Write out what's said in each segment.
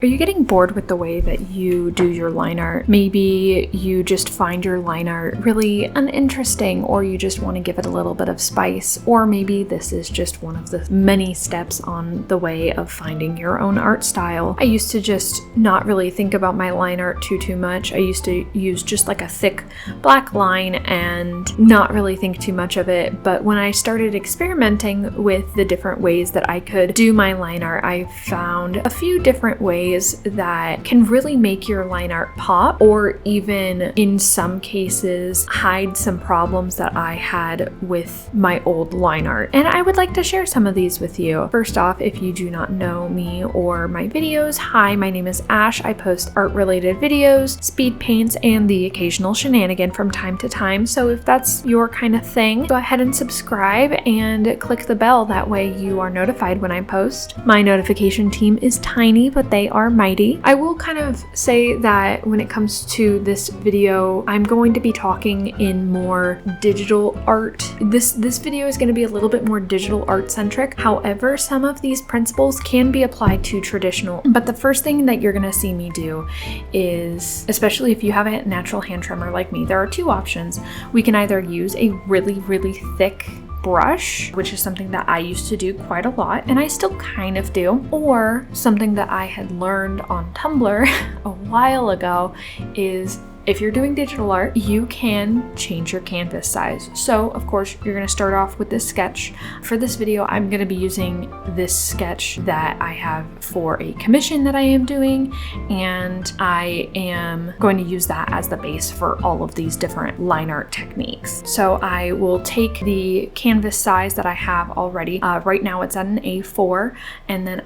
Are you getting bored with the way that you do your line art? Maybe you just find your line art really uninteresting, or you just want to give it a little bit of spice, or maybe this is just one of the many steps on the way of finding your own art style. I used to just not really think about my line art too much. I used to use just like a thick black line and not really think too much of it, but when I started experimenting with the different ways that I could do my line art, I found a few different ways that can really make your line art pop, or even in some cases hide some problems that I had with my old line art. And I would like to share some of these with you. First off, if you do not know me or my videos, hi, my name is Ash. I post art related videos, speed paints, and the occasional shenanigan from time to time. So if that's your kind of thing, go ahead and subscribe and click the bell. That way you are notified when I post. My notification team is tiny, but they are mighty. I will kind of say that when it comes to this video, I'm going to be talking in more digital art. This video is going to be a little bit more digital art centric. However, some of these principles can be applied to traditional. But the first thing that you're going to see me do is, especially if you have a natural hand trimmer like me, there are two options. We can either use a really thick brush, which is something that I used to do quite a lot, and I still kind of do, or something that I had learned on Tumblr a while ago is if you're doing digital art, you can change your canvas size. So of course, you're going to start off with this sketch. For this video, I'm going to be using this sketch that I have for a commission that I am doing, and I am going to use that as the base for all of these different line art techniques. So I will take the canvas size that I have already. Right now it's at an A4, and then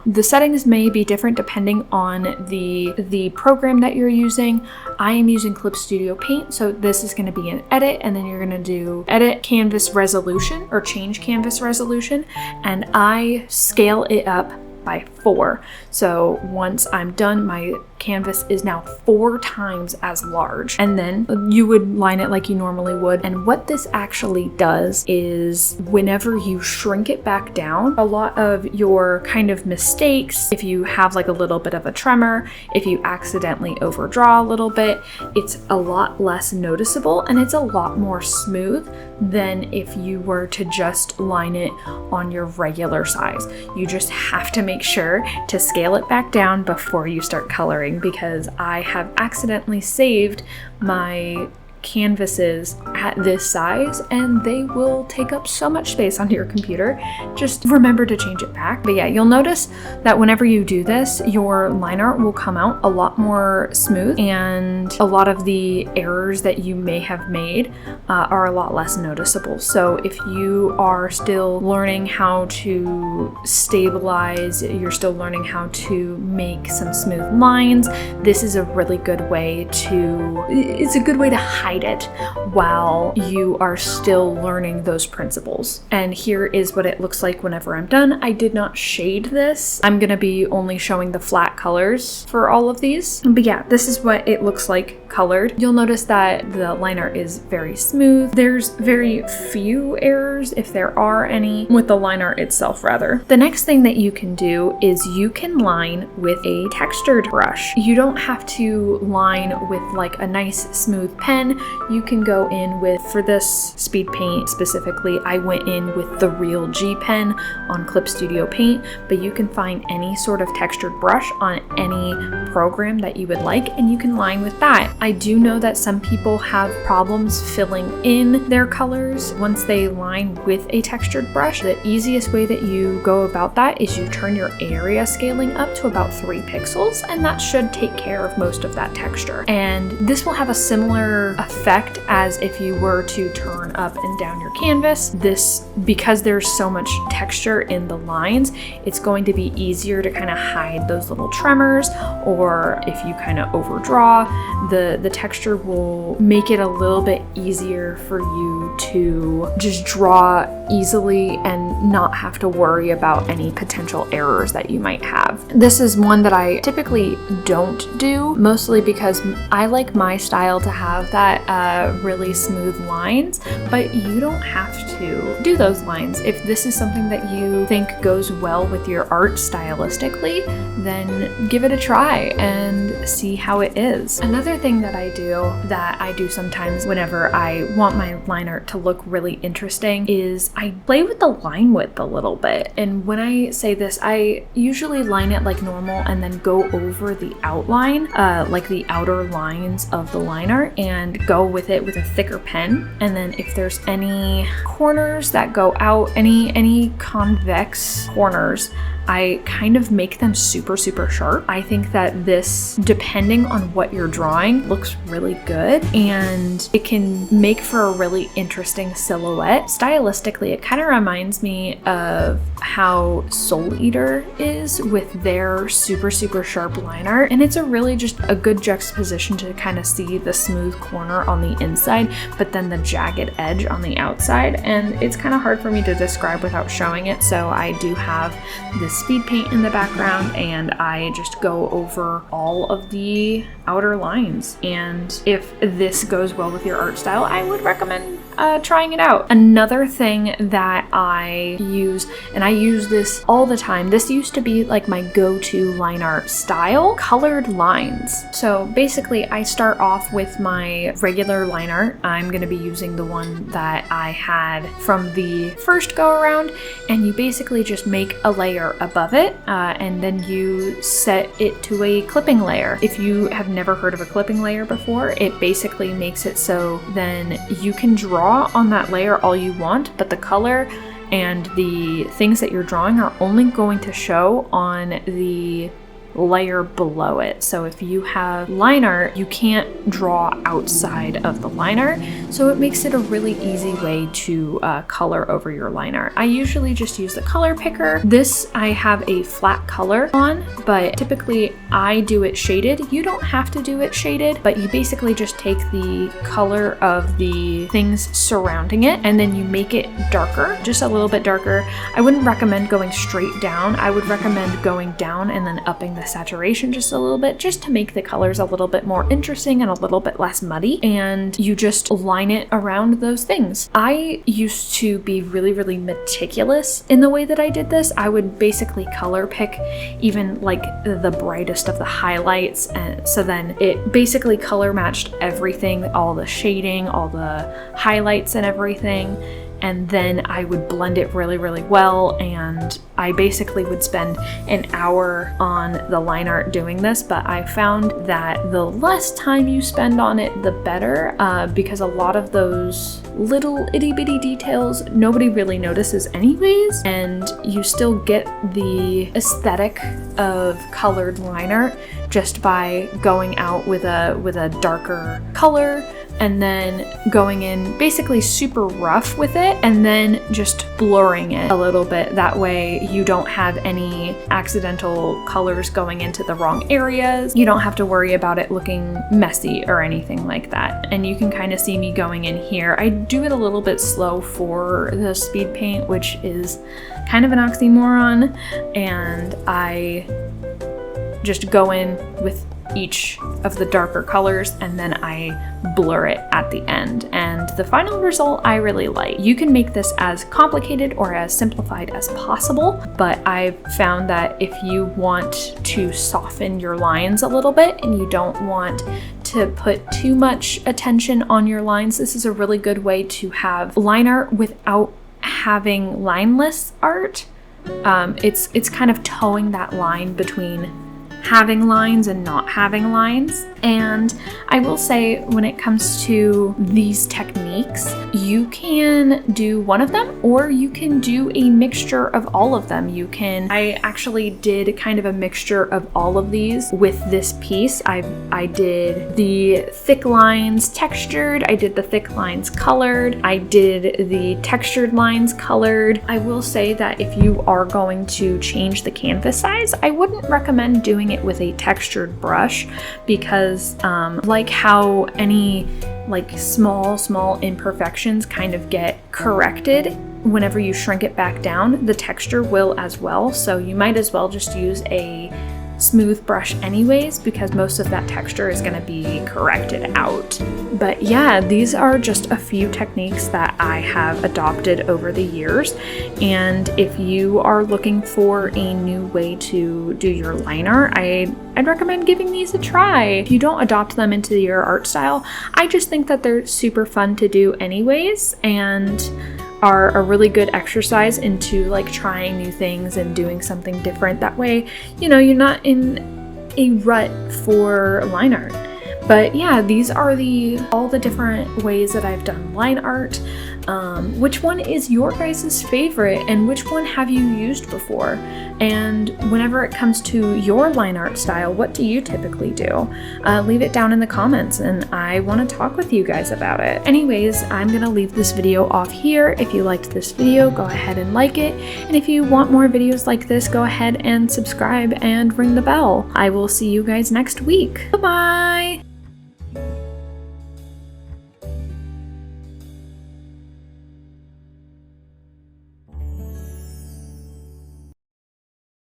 the settings may be different depending on the program that you're using. I am using Paint+Tutorial, so this is going to be an edit, and then you're going to do edit canvas resolution or change canvas resolution, and I scale it up by 4. So once I'm done, my canvas is now 4 times as large, and then you would line it like you normally would. And what this actually does is whenever you shrink it back down, a lot of your kind of mistakes, if you have like a little bit of a tremor, if you accidentally overdraw a little bit, it's a lot less noticeable and it's a lot more smooth than if you were to just line it on your regular size. You just have to make sure to scale it back down before you start coloring, because I have accidentally saved my canvases at this size and they will take up so much space on your computer. Just remember to change it back. But yeah, you'll notice that whenever you do this, your line art will come out a lot more smooth, and a lot of the errors that you may have made are a lot less noticeable. So if you are still learning how to stabilize, you're still learning how to make some smooth lines, this is a really good way to hide it while you are still learning those principles. And here is what it looks like whenever I'm done. I did not shade this. I'm gonna be only showing the flat colors for all of these. But yeah, this is what it looks like colored. You'll notice that the line art is very smooth. There's very few errors, if there are any, with the line art itself rather. The next thing that you can do is you can line with a textured brush. You don't have to line with like a nice smooth pen. You can go in with, for this speed paint specifically, I went in with the Real G pen on Paint+Tutorial, but you can find any sort of textured brush on any program that you would like, and you can line with that. I do know that some people have problems filling in their colors once they line with a textured brush. The easiest way that you go about that is you turn your area scaling up to about 3 pixels, and that should take care of most of that texture. And this will have a similar effect as if you were to turn up and down your canvas. This, because there's so much texture in the lines, it's going to be easier to kind of hide those little tremors, or if you kind of overdraw, the texture will make it a little bit easier for you to just draw easily and not have to worry about any potential errors that you might have. This is one that I typically don't do, mostly because I like my style to have that get really smooth lines, but you don't have to do those lines. If this is something that you think goes well with your art stylistically, then give it a try and see how it is. Another thing that I do sometimes whenever I want my line art to look really interesting is I play with the line width a little bit. And when I say this, I usually line it like normal and then go over the outline, like the outer lines of the line art, and go with it with a thicker pen. And then if there's any corners that go out, any convex corners, I kind of make them super sharp. I think that this, depending on what you're drawing, looks really good, and it can make for a really interesting silhouette. Stylistically, it kind of reminds me of how Soul Eater is with their super sharp line art, and it's a really just a good juxtaposition to kind of see the smooth corner on the inside, but then the jagged edge on the outside, and it's kind of hard for me to describe without showing it, so I do have this speed paint in the background and I just go over all of the outer lines. And if this goes well with your art style, I would recommend trying it out. Another thing that I use, and I use this all the time, this used to be like my go-to line art style, colored lines. So basically I start off with my regular line art. I'm going to be using the one that I had from the first go around, and you basically just make a layer above it and then you set it to a clipping layer. If you have never heard of a clipping layer before, it basically makes it so then you can draw on that layer all you want, but the color and the things that you're drawing are only going to show on the layer below it. So if you have line art, you can't draw outside of the line art, so it makes it a really easy way to color over your line art. I usually just use the color picker. This I have a flat color on, but typically I do it shaded. You don't have to do it shaded, but you basically just take the color of the things surrounding it and then you make it darker, just a little bit darker. I wouldn't recommend going straight down. I would recommend going down and then upping the saturation just a little bit, just to make the colors a little bit more interesting and a little bit less muddy, and you just line it around those things. I used to be really meticulous in the way that I did this. I would basically color pick even like the brightest of the highlights, and so then it basically color matched everything, all the shading, all the highlights and everything. And then I would blend it really well, and I basically would spend an hour on the line art doing this, but I found that the less time you spend on it, the better, because a lot of those little itty bitty details nobody really notices anyways, and you still get the aesthetic of colored line art just by going out with a darker color and then going in basically super rough with it and then just blurring it a little bit. That way you don't have any accidental colors going into the wrong areas. You don't have to worry about it looking messy or anything like that. And you can kind of see me going in here. I do it a little bit slow for the speed paint, which is kind of an oxymoron, and I just go in with each of the darker colors and then I blur it at the end, and the final result I really like. You can make this as complicated or as simplified as possible, but I've found that if you want to soften your lines a little bit and you don't want to put too much attention on your lines, this is a really good way to have line art without having lineless art. It's kind of towing that line between having lines and not having lines. And I will say, when it comes to these techniques, you can do one of them or you can do a mixture of all of them. I actually did kind of a mixture of all of these with this piece. I did the thick lines textured, I did the thick lines colored, I did the textured lines colored. I will say that if you are going to change the canvas size, I wouldn't recommend doing it with a textured brush, because like how any like small imperfections kind of get corrected whenever you shrink it back down, the texture will as well. So you might as well just use a smooth brush anyways, because most of that texture is going to be corrected out. But yeah, these are just a few techniques that I have adopted over the years, and if you are looking for a new way to do your line art, I'd recommend giving these a try. If you don't adopt them into your art style, I just think that they're super fun to do anyways, and are a really good exercise into like trying new things and doing something different. That way, you know, you're not in a rut for line art. But yeah, these are all the different ways that I've done line art. Which one is your guys' favorite, and which one have you used before? And whenever it comes to your line art style, what do you typically do? Leave it down in the comments, and I want to talk with you guys about it. Anyways, I'm gonna leave this video off here. If you liked this video, go ahead and like it. And if you want more videos like this, go ahead and subscribe and ring the bell. I will see you guys next week. Bye-bye!